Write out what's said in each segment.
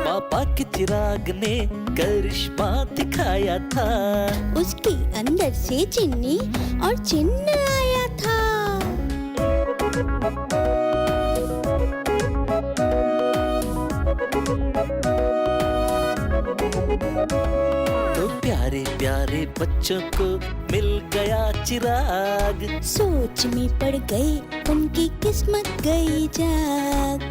पापा के चिराग ने करिश्मा दिखाया था, उसके अंदर से चिन्नी और चिन्ह आया था। तो प्यारे प्यारे बच्चों को मिल गया चिराग, सोच में पड़ गई उनकी किस्मत गई जाग।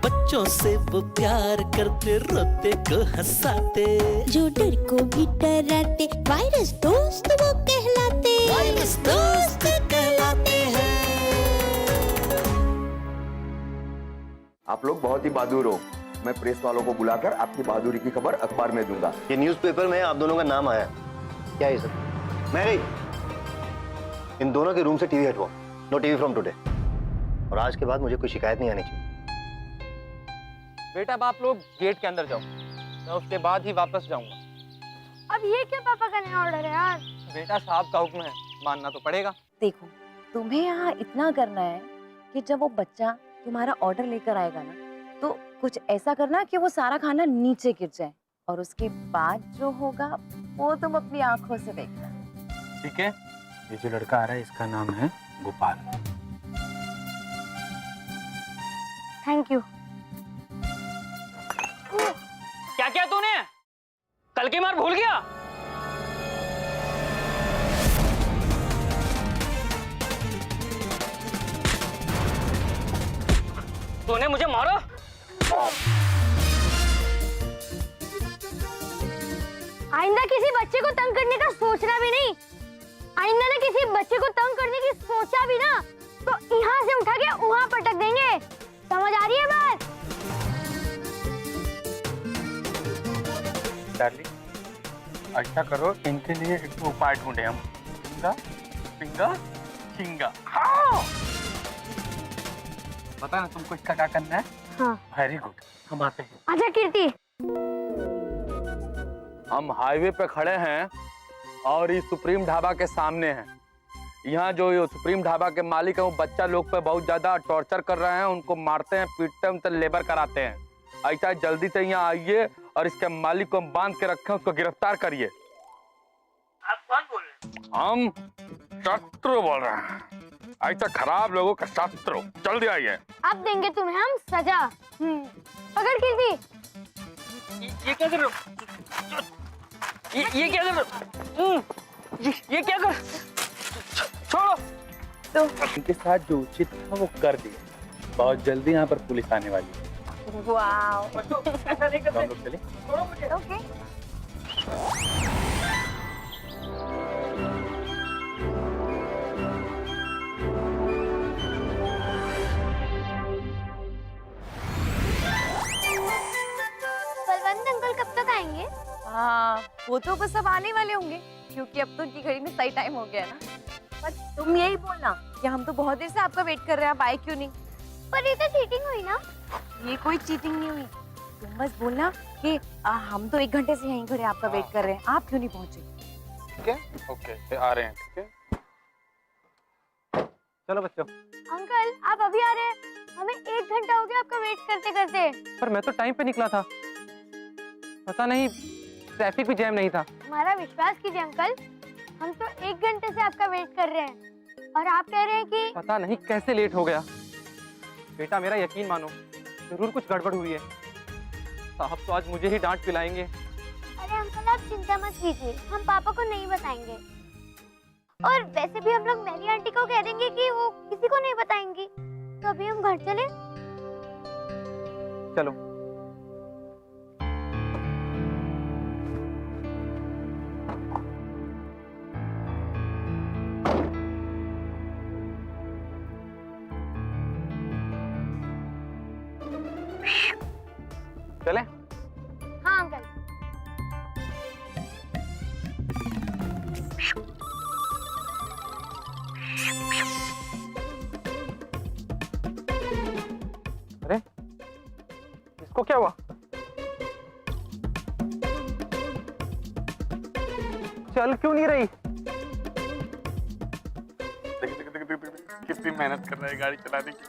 बच्चों से वो प्यार करते, रोते को हंसाते, जो डर को भी डराते, वायरस दोस्त वो कहलाते, वायरस दोस्त कहलाते हैं। आप लोग बहुत ही बहादुर हो। मैं प्रेस वालों को बुलाकर आपकी बहादुरी की खबर अखबार में दूंगा। ये न्यूज़पेपर में आप दोनों का नाम आया। क्या है सर? मैरी, इन दोनों के रूम से टीवी हटवाओ। No TV from today. और आज के बाद मुझे कोई शिकायत नहीं आनी चाहिए। बेटा अब आप लोग गेट के अंदर जाओ, मैं उसके बाद ही वापस जाऊंगा। अब ये क्या पापा का नया ऑर्डर है यार? बेटा साहब का हुक्म है, मानना तो पड़ेगा। देखो, तुम्हें यहाँ इतना करना है कि जब वो बच्चा तुम्हारा ऑर्डर लेकर आएगा ना, तो कुछ ऐसा करना कि वो सारा खाना नीचे गिर जाए, और उसके बाद जो होगा वो तुम अपनी आंखों से देखना। ठीक है? ये जो लड़का आ रहा है इसका नाम है गोपाल। Thank you. क्या क्या तूने कल की मार भूल गया? तूने मुझे मारा? आइंदा किसी बच्चे को तंग करने का सोचना भी नहीं। आइंदा ने किसी बच्चे को तंग करने की सोचा भी ना, तो यहाँ से उठा के वहाँ पटक देंगे। समझ आ रही है बात? डार्लिंग, ऐसा करो, इनके लिए एक उपाय ढूंढे हम। पिंगा, पिंगा, चिंगा। हाँ! पता ना तुमको इसका क्या करना है? हाँ। वेरी गुड, हम आते हैं। आजा कीर्ति। हम हाईवे पे खड़े हैं और ये सुप्रीम ढाबा के सामने हैं। यहाँ जो ये सुप्रीम ढाबा के मालिक है वो बच्चा लोग पे बहुत ज्यादा टॉर्चर कर रहे हैं, उनको मारते हैं, पीटते हैं, उनसे लेबर कराते हैं। ऐसा जल्दी से यहाँ आइए और इसके मालिक को बांध के रखें, उसको गिरफ्तार करिए। आप कौन बोल रहे हैं? हम शत्रु बोल रहे हैं, ऐसा खराब लोगों का शत्रु। जल्दी आइए। अब देंगे तुम्हें हम सजा। पकड़ कीर्ति। ये क्या कर रहे हो? ये क्या कर रहे हो? ये क्या कर? छोड़ो। तो इनके साथ जो उचित था वो कर दिया। बहुत जल्दी यहाँ पर पुलिस आने वाली है। वाओ। हम लोग चले? ओके। बलवंत अंकल कब तक आएंगे? हाँ, वो तो बस अब आने वाले होंगे, क्योंकि अब तो उनकी घड़ी में सही टाइम हो गया ना। पर तुम यही बोलना कि हम तो बहुत देर से आपका वेट कर रहे हैं, आप आए क्यों नहीं? पर ये तो चीटिंग हुई ना। ये कोई चीटिंग नहीं हुई। तुम बस बोलना कि हम तो 1 घंटे से यहीं खड़े आपका वेट कर रहे हैं, आप क्यों नहीं पहुंचे? ठीक है? ओके, आ रहे हैं। ठीक है, चलो बच्चों। अंकल आप अभी आ रहे हैं? हमें 1 घंटा हो गया आपका वेट करते करते। पर मैं तो टाइम पे निकला था, पता नहीं ट्रैफिक भी जैम नहीं था। हमारा विश्वास कीजिए अंकल, हम तो 1 घंटे से आपका वेट कर रहे हैं और आप कह रहे हैं कि पता नहीं कैसे लेट हो गया। बेटा मेरा यकीन मानो, जरूर कुछ गड़बड़ हुई है। साहब तो आज मुझे ही डांट पिलाएंगे। अरे अंकल आप चिंता मत कीजिए, हम पापा को नहीं बताएंगे। और वैसे भी हम लोग मैरी आंटी को कह देंगे कि वो किसी को नहीं बताएंगी। तो अभी हम घर चले? चलो। चले? हाँ अंकल। अरे चल क्यों नहीं रही? कितनी मेहनत कर रहा है गाड़ी चलाने की।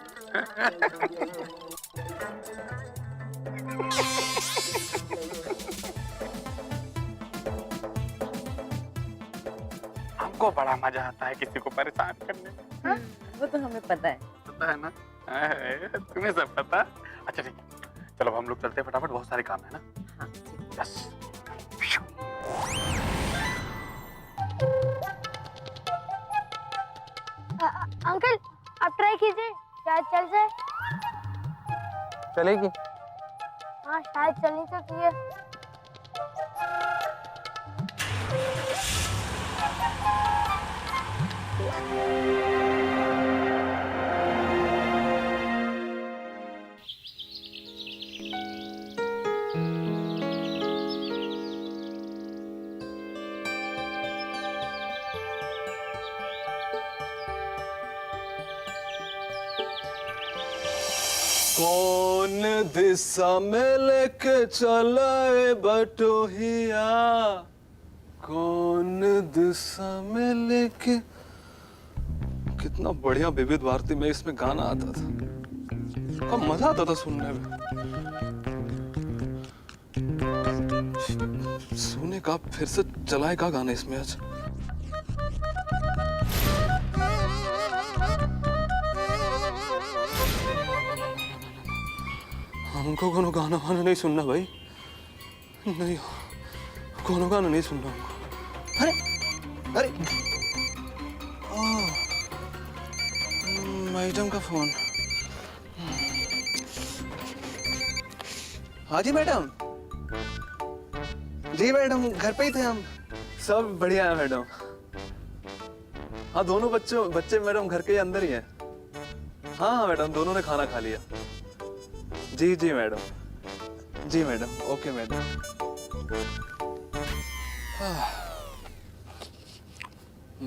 हमको बड़ा मजा आता है किसी को परेशान करने में। वो तो हमें पता है। पता है ना? तुम्हें सब पता? अच्छा ठीक है, चलो अब हम लोग चलते हैं फटाफट, बहुत सारे काम है ना। हाँ ठीक। बस अंकल आप ट्राई कीजिए, शायद चल जाए। चलेगी? हाँ शायद चलनी सकती है। कौन दिशा में लेके चला है बटोहिया, कौन दिशा में लेके। कितना बढ़िया विविध भारती में इसमें गाना आता था, कब मजा आता था सुनने में। सोने का फिर से चलाएगा गाना इसमें आज। हमको कोनो गाना वाना नहीं सुनना भाई, नहीं कोनो गाना नहीं सुनना हमको। अरे अरे मैडम का फोन। हाँ जी मैडम। जी मैडम घर पे ही थे हम। सब बढ़िया है मैडम। हाँ दोनों बच्चे मैडम घर के अंदर ही हैं। हाँ मैडम दोनों ने खाना खा लिया। जी जी मैडम, जी मैडम, ओके मैडम।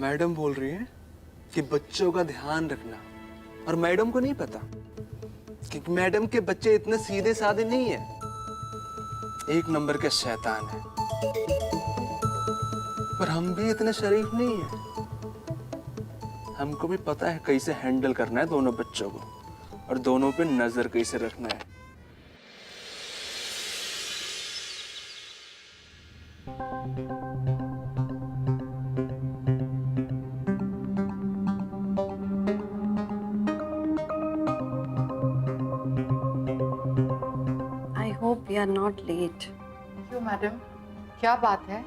मैडम बोल रही है कि बच्चों का ध्यान रखना, और मैडम को नहीं पता कि मैडम के बच्चे इतने सीधे साधे नहीं है, एक नंबर के शैतान है। पर हम भी इतने शरीफ नहीं है, हमको भी पता है कैसे हैंडल करना है दोनों बच्चों को, और दोनों पे नजर कैसे रखना है। I hope we are not late. क्यों मैडम, क्या बात है?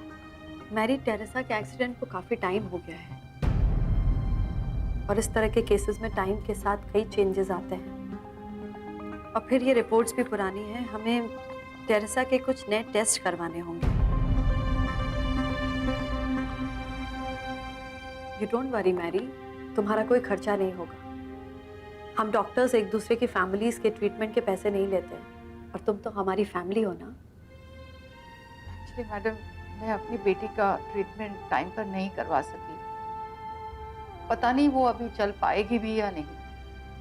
मैरी टेरेसा के एक्सीडेंट को काफी टाइम हो गया है, और इस तरह के केसेस में टाइम के साथ कई चेंजेस आते हैं, और फिर ये रिपोर्ट्स भी पुरानी हैं। हमें टेरेसा के कुछ नए टेस्ट करवाने होंगे। यू डोंट वरी मैरी, तुम्हारा कोई खर्चा नहीं होगा। हम डॉक्टर्स एक दूसरे की फैमिलीज के ट्रीटमेंट के पैसे नहीं लेते, और तुम तो हमारी फैमिली हो ना। एक्चुअली मैडम, मैं अपनी बेटी का ट्रीटमेंट टाइम पर नहीं करवा सकी। पता नहीं वो अभी चल पाएगी भी या नहीं।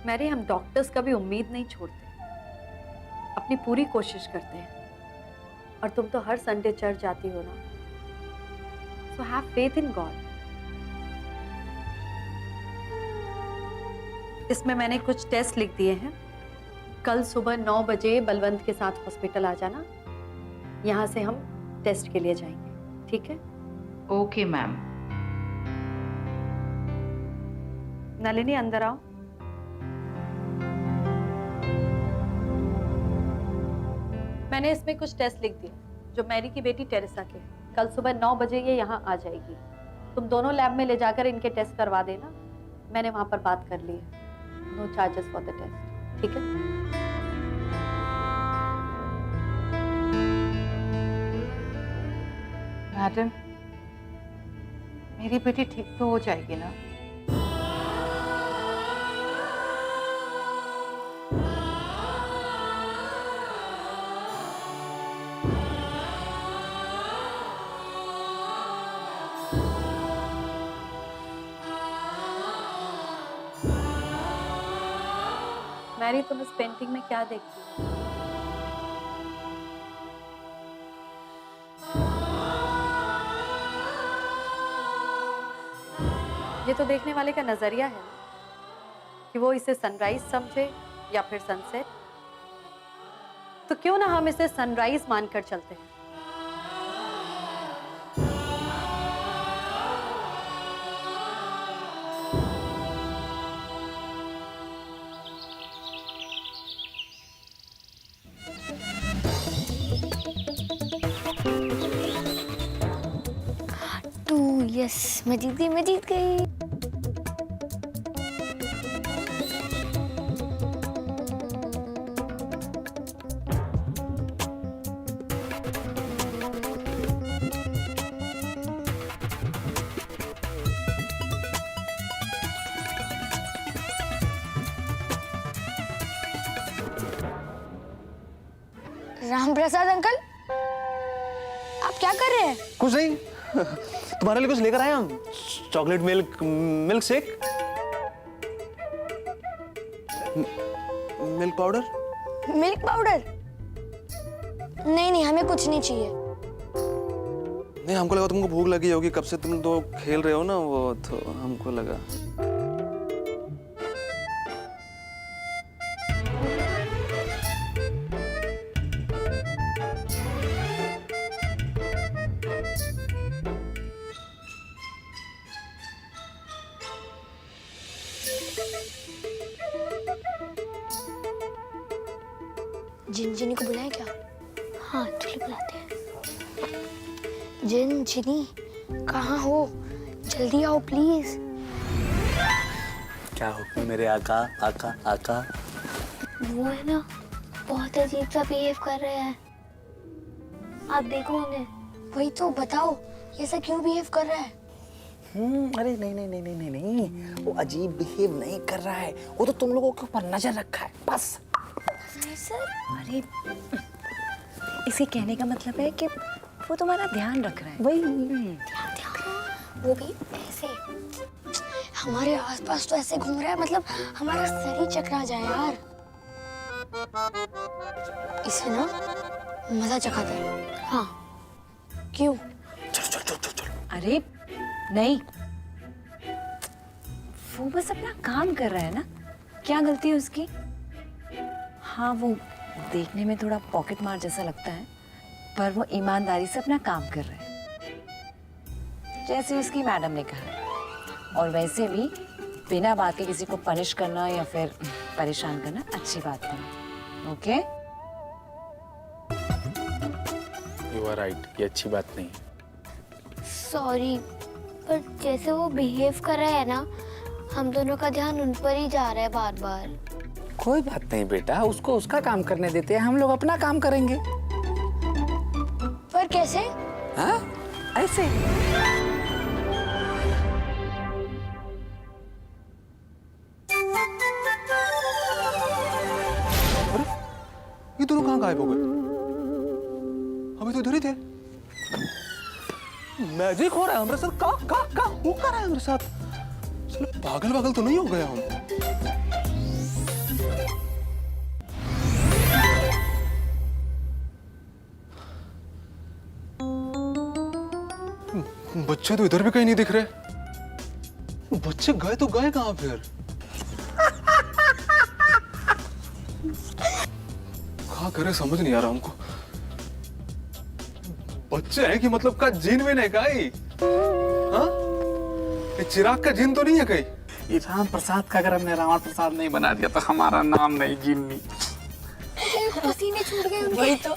मैरी, हम डॉक्टर्स कभी उम्मीद नहीं छोड़ते, अपनी पूरी कोशिश करते हैं, और तुम तो हर संडे चर्च जाती हो ना। So have faith in God. इसमें मैंने कुछ टेस्ट लिख दिए हैं। कल सुबह 9 बजे बलवंत के साथ हॉस्पिटल आ जाना, यहाँ से हम टेस्ट के लिए जाएंगे, ठीक है? Okay ma'am. नलिनी अंदर आओ। मैंने इसमें कुछ टेस्ट लिख दिए जो मैरी की बेटी टेरेसा के। कल सुबह 9 बजे ये यहाँ आ जाएगी। तुम दोनों लैब में ले जाकर इनके टेस्ट करवा देना। मैंने वहां पर बात कर ली है। No charges for the test, ठीक है? मैडम, मेरी बेटी ठीक तो हो जाएगी ना? मैरी, तुम इस पेंटिंग में क्या देखती हो? ये तो देखने वाले का नजरिया है ना, कि वो इसे सनराइज समझे या फिर सनसेट। तो क्यों ना हम इसे सनराइज मानकर चलते हैं। यस, मैं जीत गई, मैं जीत गई। राम प्रसाद अंकल, आप क्या कर रहे हैं? कुछ नहीं, तुम्हारे लिए कुछ लेकर आए हम। Chocolate milk shake, milk powder. Milk powder? नहीं नहीं, हमें कुछ नहीं चाहिए। नहीं, हमको लगा तुमको भूख लगी होगी, कब से तुम दो खेल रहे हो ना, वो तो हमको लगा। जिनी को बुलाएं क्या? हाँ चलो बुलाते हैं। जिनी कहाँ हो? जल्दी आओ प्लीज। क्या हुक्म मेरे आका आका आका? वो है ना, बहुत अजीब सा बिहेव कर रहे हैं, आप देखो उन्हें। वही तो बताओ, ये सब क्यों बिहेव कर रहा है? अरे नहीं नहीं नहीं नहीं नहीं, वो अजीब बिहेव नहीं कर रहा है, वो तो तुम लोगों के ऊपर नजर रखा है बस। सर, अरे इसे कहने का मतलब है कि वो तुम्हारा ध्यान रख रहा है। वही ध्यान, वो भी ऐसे हमारे आसपास तो ऐसे घूम रहा है, मतलब हमारा सर ही चकरा जाए यार। इसे ना मजा चखाते हैं। हाँ क्यों? चलो चलो चलो चलो। अरे नहीं, वो बस अपना काम कर रहा है ना, क्या गलती है उसकी? हाँ, वो देखने में थोड़ा पॉकेट मार जैसा लगता है, पर वो ईमानदारी से अपना काम कर रहा है, जैसे उसकी मैडम ने कहा है। और वैसे भी बिना बात के किसी को पनिश करना या फिर परेशान करना अच्छी बात नहीं। ओके? यू आर राइट, ये अच्छी बात नहीं। सॉरी, पर जैसे वो बिहेव कर रहा है ना, हम दोनों का ध्यान उन पर ही जा रहा है बार बार। कोई बात नहीं बेटा, उसको उसका काम करने देते हैं, हम लोग अपना काम करेंगे। पर कैसे? हाँ ऐसे। अरे ये दोनों कहाँ गायब हो गए? अभी तो इधर ही थे। मैजिक हो रहा है हमारे साथ। का हो क्या रहा है हमारे साथ? चलो पागल तो नहीं हो गया हम? बच्चे तो इधर भी कहीं नहीं दिख रहे। बच्चे गए तो गए कहाँ फिर? क्या करे समझ नहीं आ रहा हमको। बच्चे हैं कि मतलब का जिन में नहीं कहीं? हाँ? ये चिराग का जिन तो नहीं है कहीं? ये राम प्रसाद का अगर हमने रावण प्रसाद नहीं बना दिया तो हमारा नाम नहीं जिन्नी। पसीने छूट गए उनके। वही तो।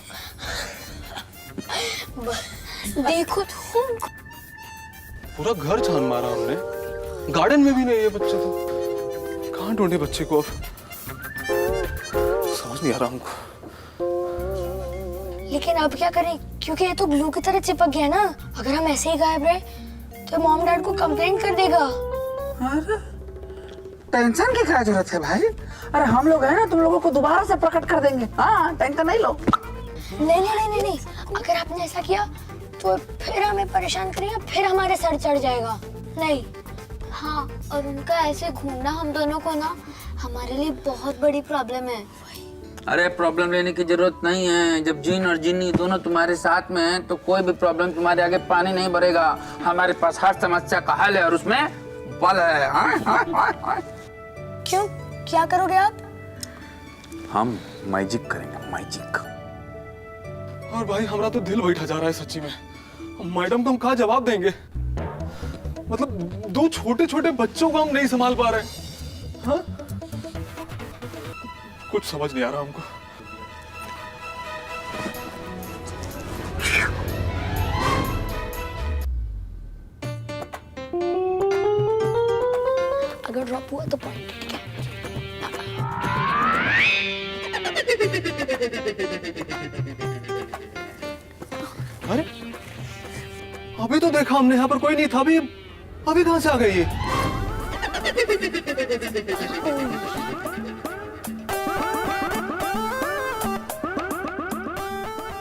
देखो तुम, पूरा घर छान मारा हमने, गार्डन में भी नहीं है बच्चे तो। कहाँ ढूंढे बच्चे को अब? समझ नहीं आ रहा हमको। लेकिन अब क्या करें, क्योंकि ये तो ग्लू की तरह चिपक गया ना। अगर हम ऐसे ही गायब रहे तो मॉम डैड को कंप्लेंट कर देगा। अरे टेंशन की क्या जरूरत है भाई? अरे हम लोग हैं ना, तुम लोगों को दोबारा से प्रकट कर देंगे। हाँ टेंशन नहीं लो। नहीं, अगर आपने ऐसा किया तो फिर हमें परेशान करेगा, फिर हमारे सर चढ़ जाएगा। नहीं। हाँ, और उनका ऐसे घूमना हम दोनों को ना हमारे लिए बहुत बड़ी प्रॉब्लम है। अरे प्रॉब्लम लेने की जरूरत नहीं है। जब जिन और जिन्नी दोनों तुम्हारे साथ में हैं तो कोई भी प्रॉब्लम तुम्हारे आगे पानी नहीं भरेगा। हमारे पास हर समस्या का हल है और उसमें पल है। क्यों, क्या करोगे आप? हम मैजिक करेंगे, मैजिक। और भाई हमारा तो दिल बैठा जा रहा है सच्ची में। मैडम को हम कहाँ जवाब देंगे? मतलब 2 छोटे छोटे बच्चों को हम नहीं संभाल पा रहे। हाँ? कुछ समझ नहीं आ रहा हमको। अगर ड्रॉप हुआ तो पॉइंट। अरे अभी तो देखा हमने, यहाँ पर कोई नहीं था। अभी कहां से आ गई ये?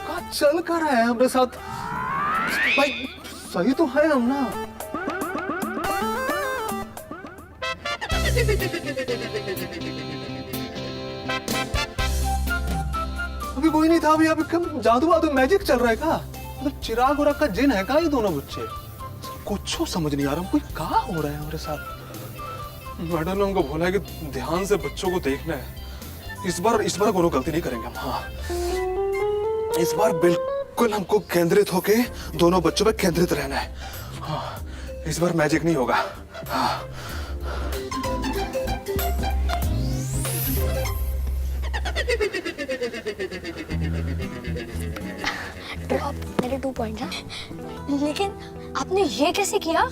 क्या चल कर रहा है हमारे साथ? भाई सही तो है हम ना? अभी कोई नहीं था। अभी कब जादू वादू मैजिक चल रहा है का? मतलब चिराग और का जिन है का ये दोनों बच्चे? कुछ समझ नहीं आ रहा। कोई क्या हो रहा है हमारे साथ? मैडम ने हमको बोला है कि ध्यान से बच्चों को देखना है। इस बार कोनो गलती नहीं करेंगे हम। हाँ, इस बार बिल्कुल हमको केंद्रित होके दोनों बच्चों पे केंद्रित रहना है। हाँ, इस बार मैजिक नहीं होगा। हाँ। मेरे 2 पॉइंट हैं। लेकिन आपने ये कैसे किया?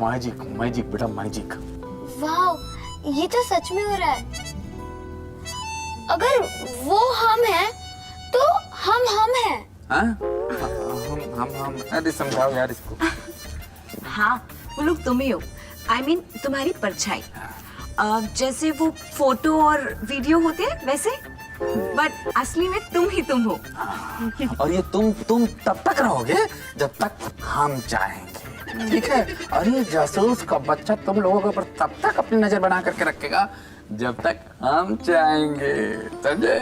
मैजिक, मैजिक बेटा, मैजिक। वाह, ये तो सच में हो रहा है। अगर वो हम हैं, तो हम हैं। हाँ? हम अरे समझाओ यार इसको। हाँ, वो लोग तुम ही हो। I mean, तुम्हारी परछाई। जैसे वो फोटो और वीडियो होते हैं वैसे, बट असली में तुम ही तुम हो। और ये तुम तब तक रहोगे जब तक हम चाहेंगे, ठीक है? और ये जासूस का बच्चा तुम लोगों के ऊपर तब तक अपनी नजर बना करके रखेगा जब तक हम चाहेंगे, समझे?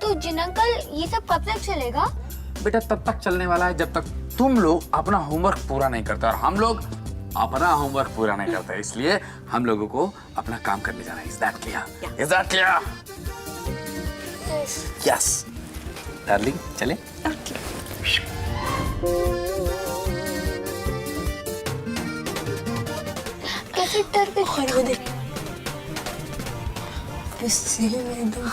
तो जिन अंकल, ये सब कब तक चलेगा? बेटा तब तक चलने वाला है जब तक तुम लोग अपना होमवर्क पूरा नहीं करते, और हम लोग अपना होमवर्क पूरा नहीं करते। इसलिए हम लोगों को अपना काम करने जाना है। Is that clear? Is that clear? Yes. Darling, चले? कैसे डर गई? और वो देख, गुस्से में एकदम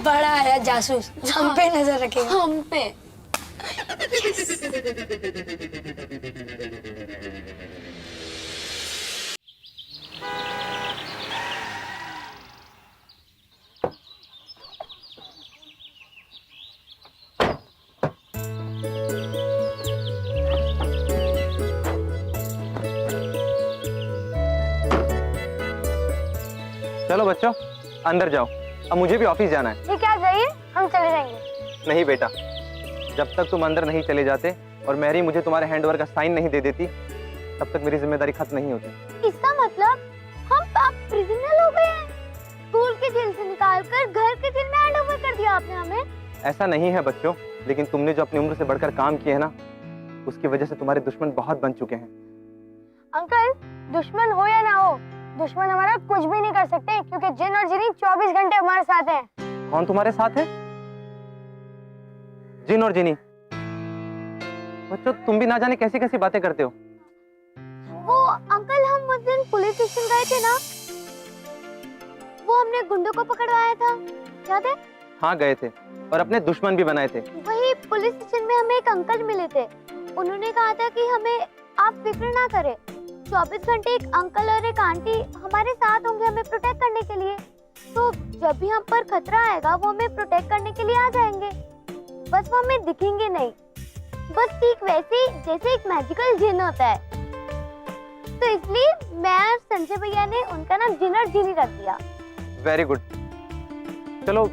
बड़ा आया जासूस, हम पे नजर रखेगा। हम पे। चलो बच्चों, अंदर जाओ। अब मुझे भी ऑफिस जाना है। ठीक है, आप जाइए, हम चले जाएंगे। नहीं बेटा, जब तक तुम अंदर नहीं चले जाते और मैरी मुझे तुम्हारे हैंडओवर का साइन नहीं दे देती, तब तक मेरी जिम्मेदारी खत्म नहीं होती। इसका मतलब हम आप प्रिजनर हो गए हैं? स्कूल के जेल से निकालकर घर के जेल में हैंडओवर कर दिया आपने हमें? ऐसा नहीं है बच्चों, लेकिन तुमने जो अपनी उम्र से बढ़कर काम किए हैं ना, उसकी वजह से तुम्हारे दुश्मन बहुत बन चुके हैं। अंकल, दुश्मन हो या ना हो, दुश्मन हमारा कुछ भी नहीं कर सकते, क्योंकि जिन और जिनी 24 घंटे हमारे साथ हैं। कौन तुम्हारे साथ है? जिन और जिनी? बच्चों, तुम भी ना जाने कैसी कैसी बातें करते हो। वो अंकल, हम उस दिन पुलिस स्टेशन गए थे ना, वो हमने गुंडों को पकड़वाया था, याद है? हाँ गए थे, और अपने दुश्मन भी बनाए थे। वही पुलिस स्टेशन में हमें एक अंकल मिले थे। उन्होंने कहा था कि हमें आप फिक्र ना करें, 24 घंटे एक अंकल और एक आंटी हमारे साथ होंगे हमें प्रोटेक्ट करने के लिए। तो जब भी हम पर खतरा आएगा, वो हमें प्रोटेक्ट करने के लिए आ जाएंगे। बस वो हमें दिखेंगे नहीं, बस ठीक वैसे जैसे एक मैजिकल जिन होता है। तो इसलिए मैं और संजय भैया ने उनका नाम जिन और जिनी रख दिया। Very good. चलो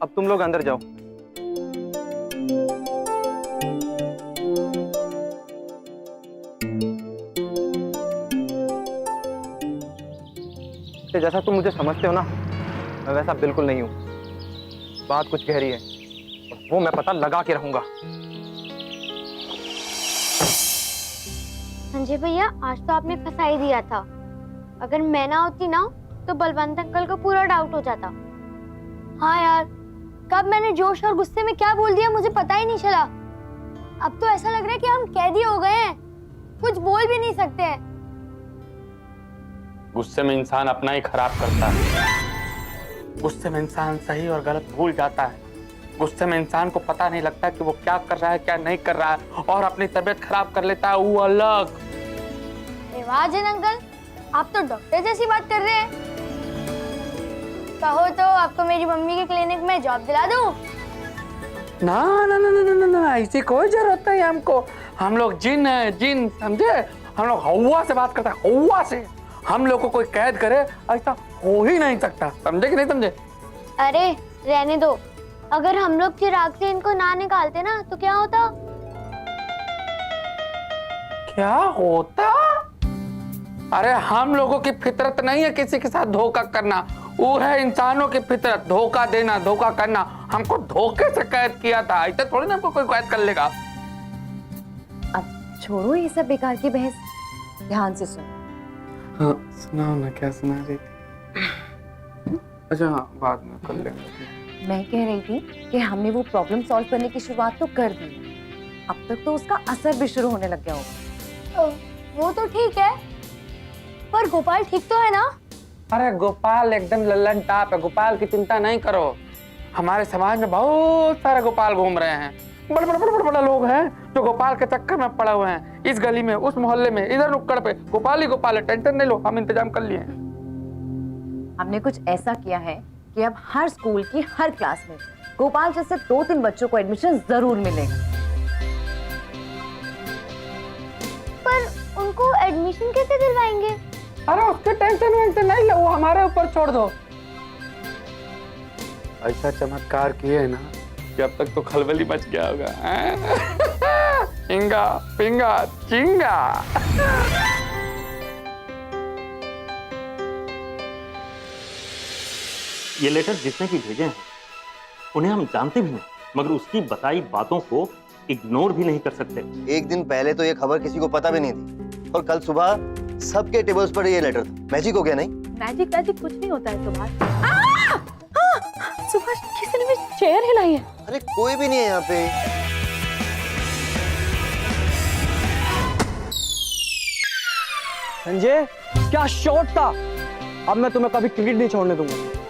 अब तुम लोग अंदर जाओ। जैसा तुम मुझे समझते हो ना, मैं वैसा बिल्कुल नहीं हूँ। बात कुछ गहरी है, और वो मैं पता लगा के रहूंगा। संजय भैया, आज तो आपने फंसा ही दिया था। अगर मैं ना होती ना तो बलवंत अंकल को पूरा डाउट हो जाता। हाँ यार, कब मैंने जोश और गुस्से में क्या बोल दिया मुझे पता ही नहीं चला। अब तो ऐसा लग रहा है कि हम कैदी हो गए हैं, कुछ बोल भी नहीं सकते हैं। गुस्से में इंसान अपना ही खराब करता है। गुस्से में इंसान सही और गलत भूल जाता है। गुस्से में इंसान को पता नहीं लगता कि वो क्या कर रहा है क्या नहीं कर रहा है, और अपनी तबीयत खराब कर लेता है वो अलग। वाह जैन अंकल, आप तो डॉक्टर जैसी बात कर रहे हैं। कहो तो आपको मेरी मम्मी के क्लिनिक में जॉब दिला दूं? ना ना ना ना ना ना, ऐसी कोई जरूरत नहीं हमको। हम लोग जिन है, जिन, समझे? हम लोग हवा से बात करते हैं, हवा से। हम लोग को कोई कैद करे ऐसा हो ही नहीं सकता, समझे कि नहीं समझे? अरे रहने दो, अगर हम लोग चिराग से इनको ना निकालते ना तो क्या होता? क्या होता? अरे हम लोगों की फितरत नहीं है किसी के साथ धोखा करना, वो है इंसानों की फितरत, धोखा देना, धोखा करना। हमको धोखे से कैद किया था, ऐसे थोड़ी ना हमको कोई कैद कर लेगा। अब छोड़ो ये सब बेकार की बहस, ध्यान से सुनो। हाँ सुनाओ ना, क्या सुना रही थी? अच्छा हाँ, बाद में कर लेंगे। मैं कह रही थी कि हमने वो प्रॉब्लम सॉल्व करने की शुरुआत तो कर दी, अब तक तो उसका असर भी शुरू होने लग गया होगा। वो तो ठीक है, पर गोपाल ठीक तो है ना? अरे गोपाल एकदम लल्लन टाप है, गोपाल की चिंता नहीं करो। हमारे समाज में बहुत सारे गोपाल घूम रहे हैं, बड़े बड़े बड़े बड़े लोग हैं जो गोपाल के चक्कर में पड़े हुए हैं। इस गली में, उस मोहल्ले में, इधर नुक्कड़ पे गोपाल ही गोपाल है, टेंशन नहीं लो, हम इंतजाम कर लिए हैं। हमने कुछ ऐसा किया है कि अब हर स्कूल की हर क्लास में गोपाल जैसे 2-3 बच्चों को एडमिशन जरूर मिलेगा। पर उनको एडमिशन कैसे दिलवाएंगे? अरे उसके टेंशन वेंशन नहीं लो, वो हमारे ऊपर छोड़ दो। ऐसा चमत्कार किए ना कि अब तक तो खलबली मच गया होगा। चिंगा पिंगा चिंगा। ये लेटर जिसने भी भेजे हैं उन्हें हम जानते भी नहीं, मगर उसकी बताई बातों को इग्नोर भी नहीं कर सकते। एक दिन पहले तो ये खबर किसी को पता भी नहीं थी, और कल सुबह सबके टेबल्स पर ये लेटर था। मैजिक हो गया नहीं? मैजिक मैजिक कुछ नहीं होता है सुभाष। सुभाष, किसी ने मेरी चेयर हिलाई है। अरे कोई भी नहीं है यहाँ पे। संजय, क्या शॉट था! अब मैं तुम्हें कभी क्रिकेट नहीं छोड़ने दूंगा।